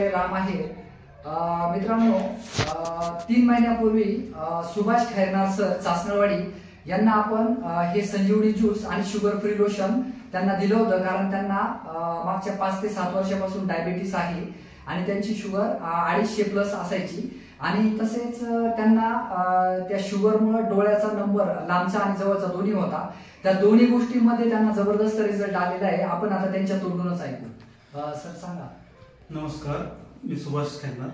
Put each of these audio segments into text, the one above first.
राम आहे मित्रांनो, 3 महिन्यापूर्वी सुभाष खैरनार सर चासनळवाडी यांना आपण हे संजीवनी ज्यूस आणि शुगर फ्री लोशन त्यांना दिलं होतं, कारण त्यांना मागच्या 5 ते 7 वर्षापासून डायबिटीस आहे आणि त्यांची शुगर 250+ असायची आणि तसेच त्यांना त्या शुगरमुळे डोळ्याचा नंबर लांबचा आणि जवळचा दोन्ही होता. त्या दोन्ही गोष्टींमध्ये त्यांना जबरदस्त रिझल्ट आलेला आहे. आपण आता त्यांच्या तोंडूनच ऐकू. सर सांगा. नमस्कार, मी सुभाष खैरनार.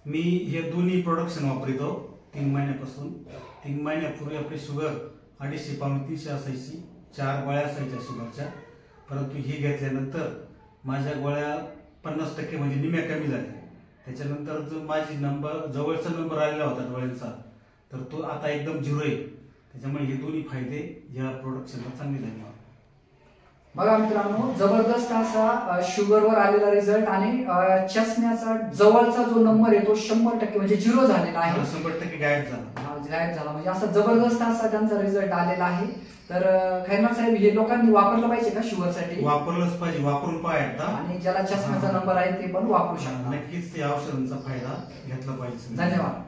मी हे दोन्ही प्रोडक्शन वापरतो 3 महिन्यापासून. 3 महिन्यापूर्वी आपली शुगर 250-300 असायची, 4 गोळ्या असायच्या शुगरच्या. परंतु ही घेतल्यानंतर माझ्या गोळ्या 50% म्हणजे निम्या कमी झाल्या. त्याच्यानंतर जो माझी जवळचा नंबर आलेला होता डोळ्यांचा, तर तो आता एकदम 0 आहे. त्याच्यामुळे हे दोन्ही फायदे या प्रोडक्शनला चांगले झाले. बघा मित्रांनो, जबरदस्त असा शुगरवर आलेला रिझल्ट आणि चष्म्याचा जवळचा जो नंबर आहे तो 100% म्हणजे 0 झालेला आहे. 100% गायब झाला. म्हणजे असा जबरदस्त असा त्यांचा रिझल्ट आलेला आहे. तर खैरनार साहेब, हे लोकांनी वापरलं पाहिजे का शुगरसाठी? वापरलंच पाहिजे, वापरून पहा एकदा. आणि ज्याला चष्म्याचा नंबर आहे ते पण वापरू शकतात. नक्कीच या औषधांचा फायदा घेतला पाहिजे. धन्यवाद.